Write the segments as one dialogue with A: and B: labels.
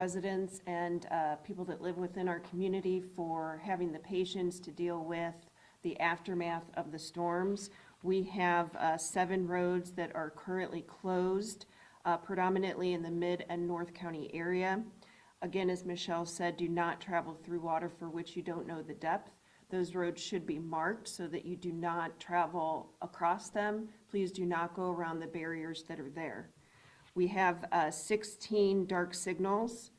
A: residents and people that live within our community for having the patience to deal with the aftermath of the storms. We have 7 roads that are currently closed, predominantly in the Mid and North County area. Again, as Michelle said, do not travel through water for which you don't know the depth. Those roads should be marked so that you do not travel across them. Please do not go around the barriers that are there. We have 16 dark signals,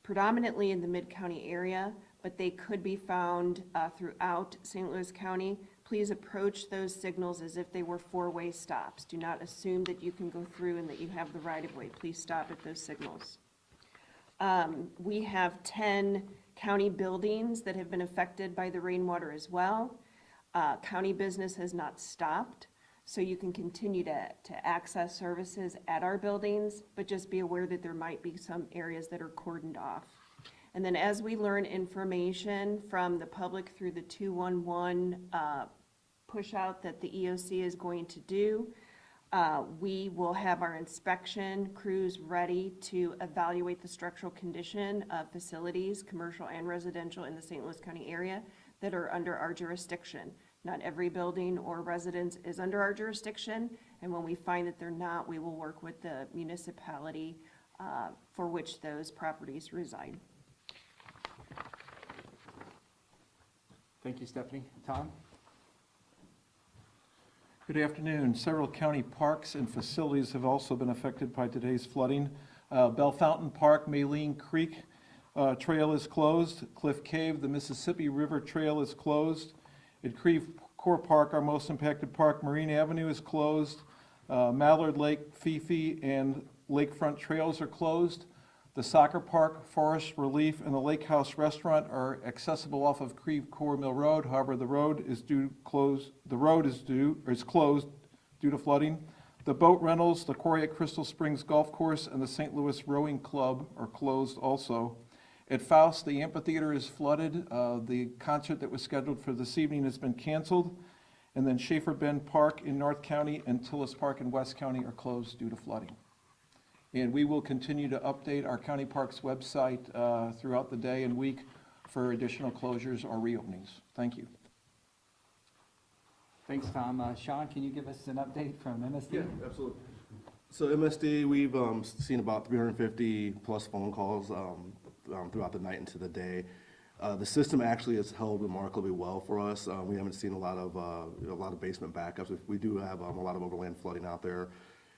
A: predominantly in the Mid-County area, but they could be found throughout St. Louis County. Please approach those signals as if they were 4-way stops. Do not assume that you can go through and that you have the right-of-way. Please stop at those signals. We have 10 county buildings that have been affected by the rainwater as well. County business has not stopped, so you can continue to access services at our buildings, but just be aware that there might be some areas that are cordoned off. And then as we learn information from the public through the 211 push out that the EOC is going to do, we will have our inspection crews ready to evaluate the structural condition of facilities, commercial and residential, in the St. Louis County area that are under our jurisdiction. Not every building or residence is under our jurisdiction, and when we find that they're not, we will work with the municipality for which those properties reside.
B: Thank you, Stephanie. Tom?
C: Good afternoon. Several county parks and facilities have also been affected by today's flooding. Bell Fountain Park, Maline Creek Trail is closed. Cliff Cave, the Mississippi River Trail is closed. At Creve Coeur Park, our most impacted park, Marine Avenue is closed. Mallard Lake, Fifi, and Lakefront Trails are closed. The soccer park, Forest Relief, and the Lake House Restaurant are accessible off of Creve Coeur Mill Road. However, the road is closed due to flooding. The boat rentals, the quarry at Crystal Springs Golf Course, and the St. Louis Rowing Club are closed also. At Faust, the amphitheater is flooded. The concert that was scheduled for this evening has been canceled. And then Schaefer Bend Park in North County and Tillis Park in West County are closed due to flooding. And we will continue to update our county parks website throughout the day and week for additional closures or reopenings. Thank you.
B: Thanks, Tom. Sean, can you give us an update from MSD?
D: Yeah, absolutely. So MSD, we've seen about 350 plus phone calls throughout the night into the day. The system actually has held remarkably well for us. We haven't seen a lot of basement backups. We do have a lot of overland flooding out there.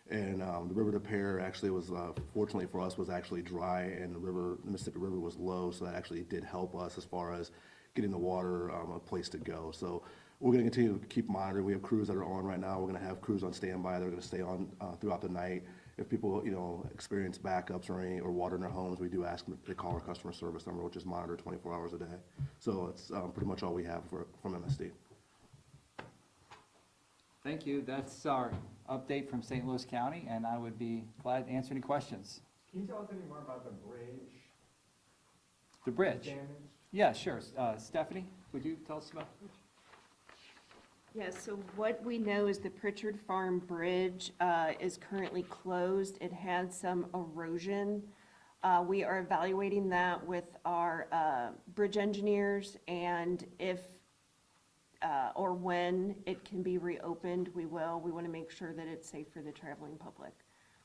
D: And the river to Pear actually was, fortunately for us, was actually dry, and the Mississippi River was low, so that actually did help us as far as getting the water a place to go. So we're going to continue to keep monitoring. We have crews that are on right now. We're going to have crews on standby. They're going to stay on throughout the night. If people, experience backups or water in their homes, we do ask them to call our customer service number, which is monitored 24 hours a day. So it's pretty much all we have from MSD.
B: Thank you. That's our update from St. Louis County, and I would be glad to answer any questions.
E: Can you tell us any more about the bridge?
B: The bridge?
E: Damage?
B: Yeah, sure. Stephanie, would you tell us about it?
A: Yes, so what we know is the Pritchard Farm Bridge is currently closed. It had some erosion. We are evaluating that with our bridge engineers, and if or when it can be reopened, we will. We want to make sure that it's safe for the traveling public.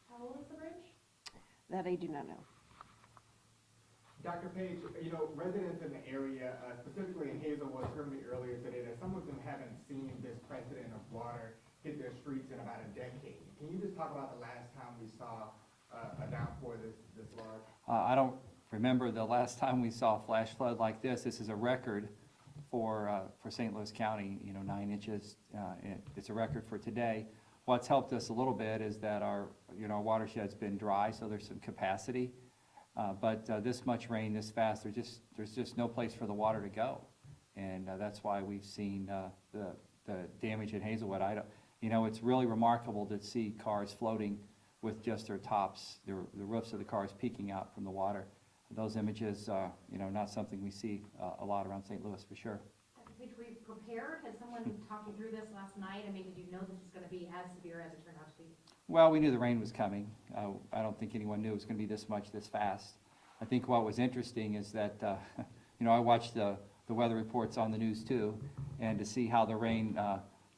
F: How old is the bridge?
A: That I do not know.
E: Dr. Page, residents in the area, specifically in Hazelwood, heard me earlier today that some of them haven't seen this precedent of water hit their streets in about a decade. Can you just talk about the last time we saw a downpour this large?
B: I don't remember the last time we saw a flash flood like this. This is a record for St. Louis County, 9 inches. It's a record for today. What's helped us a little bit is that our watershed's been dry, so there's some capacity. But this much rain this fast, there's just no place for the water to go, and that's why we've seen the damage in Hazelwood. It's really remarkable to see cars floating with just their tops, the roofs of the cars peeking out from the water. Those images, not something we see a lot around St. Louis for sure.
F: Were you prepared? Has someone talked you through this last night? I mean, did you know this was going to be as severe as it turned out to be?
B: Well, we knew the rain was coming. I don't think anyone knew it was going to be this much, this fast. I think what was interesting is that, I watched the weather reports on the news too, and to see how the rain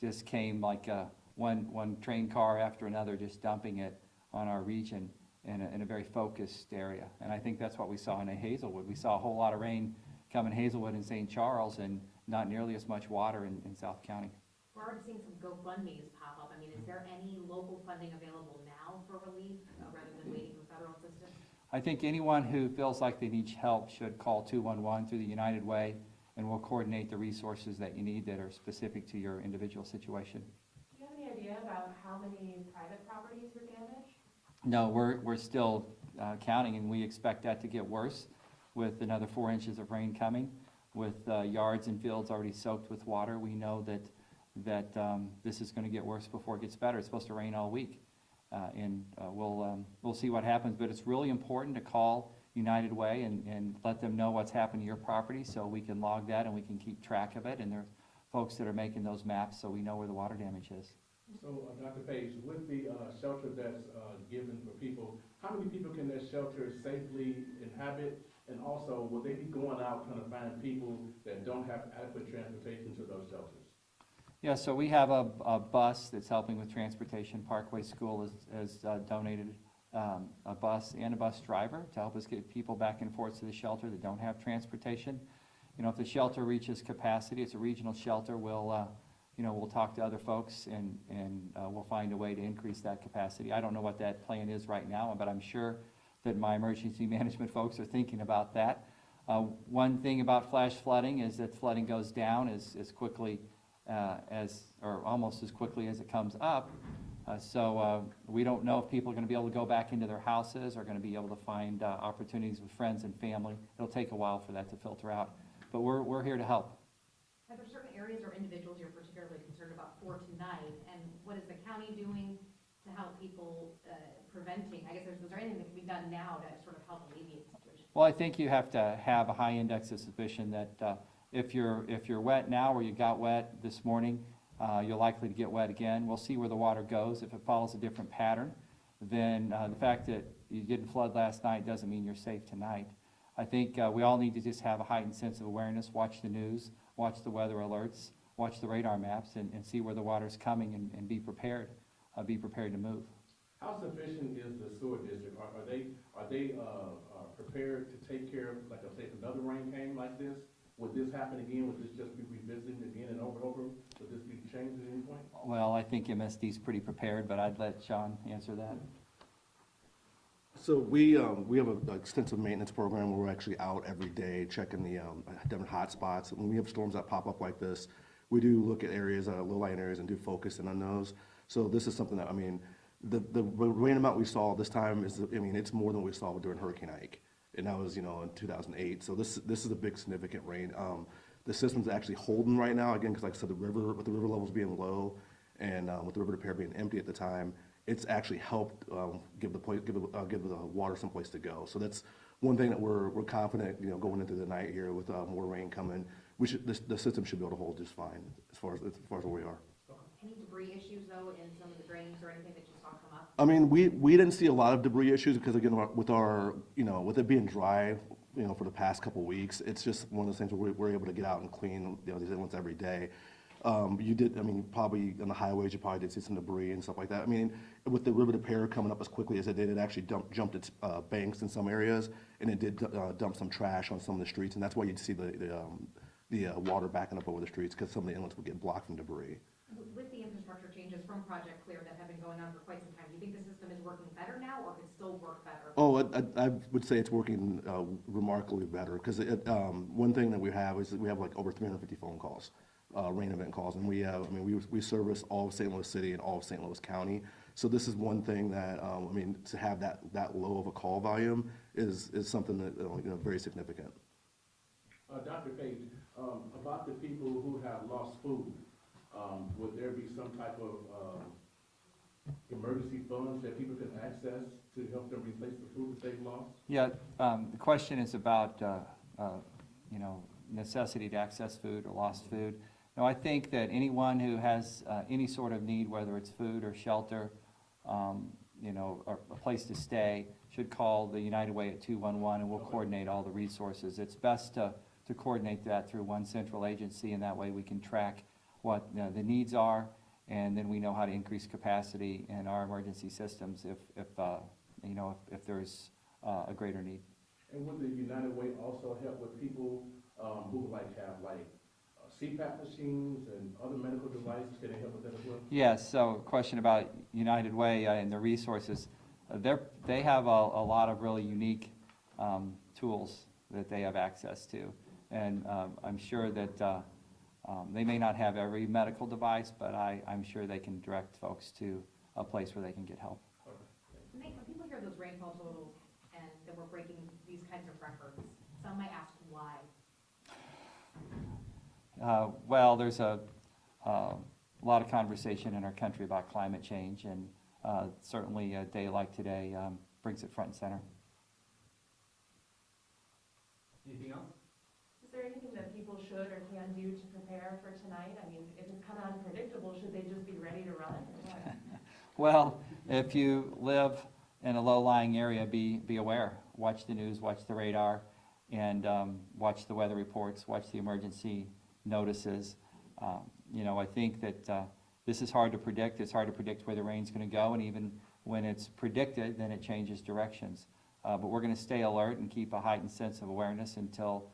B: just came like one train car after another, just dumping it on our region in a very focused area. And I think that's what we saw in Hazelwood. We saw a whole lot of rain come in Hazelwood and St. Charles, and not nearly as much water in South County.
F: We're already seeing some GoFundMe's pop up. I mean, is there any local funding available now for relief, rather than waiting for federal assistance?
B: I think anyone who feels like they need help should call 211 through the United Way, and we'll coordinate the resources that you need that are specific to your individual situation.
G: Do you have any idea about how many private properties were damaged?
B: No, we're still counting, and we expect that to get worse with another 4 inches of rain coming, with yards and fields already soaked with water. We know that this is going to get worse before it gets better. It's supposed to rain all week, and we'll see what happens. But it's really important to call United Way and let them know what's happened to your property, so we can log that and we can keep track of it. And there are folks that are making those maps, so we know where the water damage is.
H: So, Dr. Page, with the shelter that's given for people, how many people can that shelter safely inhabit? And also, will they be going out trying to find people that don't have adequate transportation to those shelters?
B: Yeah, so we have a bus that's helping with transportation. Parkway School has donated a bus and a bus driver to help us get people back and forth to the shelter that don't have transportation. If the shelter reaches capacity, it's a regional shelter, we'll talk to other folks and we'll find a way to increase that capacity. I don't know what that plan is right now, but I'm sure that my emergency management folks are thinking about that. One thing about flash flooding is that flooding goes down as quickly or almost as quickly as it comes up. So we don't know if people are going to be able to go back into their houses or going to be able to find opportunities with friends and family. It'll take a while for that to filter out, but we're here to help.
F: Are there certain areas or individuals you're particularly concerned about for tonight? And what is the county doing to help people preventing? I guess is there anything that can be done now to sort of help alleviate the situation?
B: Well, I think you have to have a high index of suspicion that if you're wet now or you got wet this morning, you're likely to get wet again. We'll see where the water goes. If it follows a different pattern, then the fact that you didn't flood last night doesn't mean you're safe tonight. I think we all need to just have a heightened sense of awareness, watch the news, watch the weather alerts, watch the radar maps, and see where the water's coming and be prepared to move.
H: How sufficient is the sewer district? Are they prepared to take care of, like I say, if another rain came like this? Would this happen again? Would this just be revisited again and over? Would this be changed at any point?
B: Well, I think MSD's pretty prepared, but I'd let Sean answer that.
D: So we have an extensive maintenance program where we're actually out every day checking the different hot spots. When we have storms that pop up like this, we do look at areas, low-lying areas, and do focus in on those. So this is something that, the rain amount we saw this time is, it's more than we saw during Hurricane Ike. And that was, in 2008. So this is a big significant rain. The system's actually holding right now, again, because like I said, with the river levels being low and with the river to Pear being empty at the time, it's actually helped give the water some place to go. So that's one thing that we're confident, going into the night here with more rain coming. The system should be able to hold just fine as far as where we are.
F: Any debris issues though in some of the drains or anything that you saw come up?
D: We didn't see a lot of debris issues because again, with it being dry, for the past couple of weeks, it's just one of those things where we're able to get out and clean, these inlets every day. Probably on the highways, you probably did see some debris and stuff like that. With the river to Pear coming up as quickly as it did, it actually jumped its banks in some areas, and it did dump some trash on some of the streets, and that's why you'd see the water backing up over the streets, because some of the inlets would get blocked from debris.
F: With the infrastructure changes from Project Clear that have been going on for quite some time, do you think the system is working better now, or could still work better?
D: Oh, I would say it's working remarkably better, because one thing that we have is that we have like over 350 phone calls, rain event calls, and we have, we service all of St. Louis City and all of St. Louis County. So this is one thing that, to have that low of a call volume is something that, very significant.
H: Dr. Page, about the people who have lost food, would there be some type of emergency funds that people can access to help them replace the food that they've lost?
B: Yeah, the question is about, necessity to access food or lost food. Now, I think that anyone who has any sort of need, whether it's food or shelter, or a place to stay, should call the United Way at 211, and we'll coordinate all the resources. It's best to coordinate that through one central agency, and that way we can track what the needs are, and then we know how to increase capacity in our emergency systems if there's a greater need.
H: And would the United Way also help with people who have CPAP machines and other medical devices? Can they help with that as well?
B: Yes, so question about United Way and the resources. They have a lot of really unique tools that they have access to. And I'm sure that they may not have every medical device, but I'm sure they can direct folks to a place where they can get help.
F: Nate, when people hear those rainfall totals and that we're breaking these kinds of records, some might ask why.
B: Well, there's a lot of conversation in our country about climate change, and certainly a day like today brings it front and center.
E: Anything else?
G: Is there anything that people should or can do to prepare for tonight? I mean, if it's kind of unpredictable, should they just be ready to run or what?
B: Well, if you live in a low-lying area, be aware. Watch the news, watch the radar, and watch the weather reports, watch the emergency notices. I think that this is hard to predict. It's hard to predict where the rain's going to go, and even when it's predicted, then it changes directions. But we're going to stay alert and keep a heightened sense of awareness until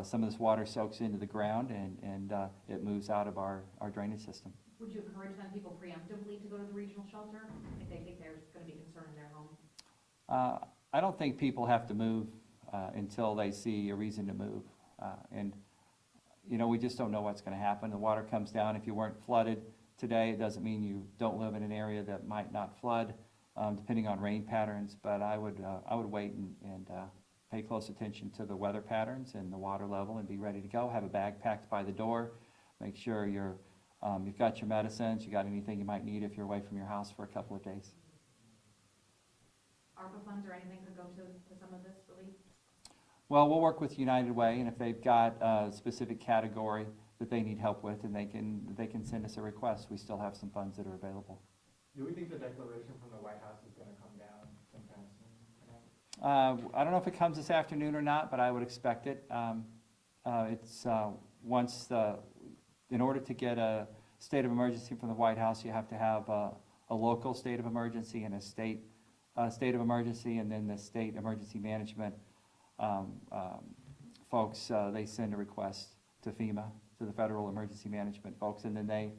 B: some of this water soaks into the ground and it moves out of our drainage system.
F: Would you encourage then people preemptively to go to the regional shelter if they think there's going to be concern in their home?
B: I don't think people have to move until they see a reason to move. We just don't know what's going to happen. The water comes down. If you weren't flooded today, it doesn't mean you don't live in an area that might not flood, depending on rain patterns. But I would wait and pay close attention to the weather patterns and the water level and be ready to go. Have a bag packed by the door. Make sure you've got your medicines, you got anything you might need if you're away from your house for a couple of days.
F: ARPA funds or anything could go to some of this relief?
B: Well, we'll work with United Way, and if they've got a specific category that they need help with, and they can send us a request, we still have some funds that are available.
E: Do we think the declaration from the White House is going to come down sometime soon?
B: I don't know if it comes this afternoon or not, but I would expect it. In order to get a state of emergency from the White House, you have to have a local state of emergency and a state state of emergency, and then the state emergency management folks, they send a request to FEMA, to the Federal Emergency Management folks, and then they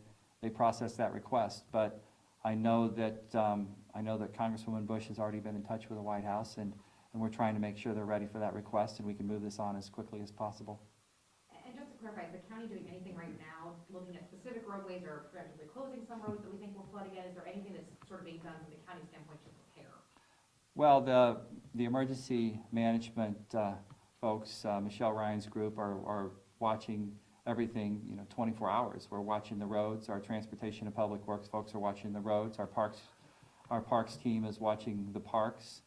B: process that request. But I know that Congresswoman Bush has already been in touch with the White House, and we're trying to make sure they're ready for that request, and we can move this on as quickly as possible.
F: And just to clarify, is the county doing anything right now, looking at specific roadways or preemptively closing some roads that we think will flood again? Is there anything that's sort of being done from the county standpoint to prepare?
B: Well, the emergency management folks, Michelle Ryan's group, are watching everything, 24 hours. We're watching the roads. Our transportation and public works folks are watching the roads. Our parks team is watching the parks.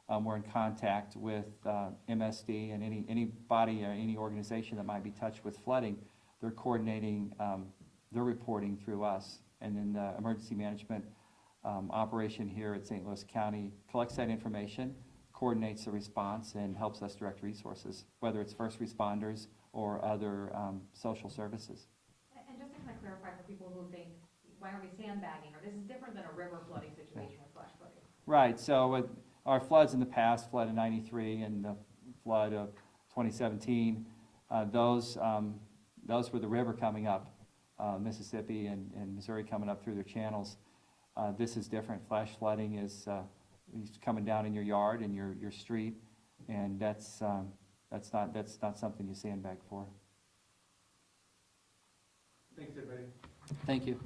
B: We're in contact with MSD and anybody or any organization that might be touched with flooding. They're coordinating, they're reporting through us. And then the emergency management operation here at St. Louis County collects that information, coordinates the response, and helps us direct resources, whether it's first responders or other social services.
F: And just to kind of clarify for people who think, why are we sandbagging? Or this is different than a river flooding situation or flash flooding?
B: Right, so our floods in the past, flood in '93 and the flood of 2017, those were the river coming up, Mississippi and Missouri coming up through their channels. This is different. Flash flooding is coming down in your yard and your street, and that's not something you sandbag for.
E: Thanks, everybody.
B: Thank you.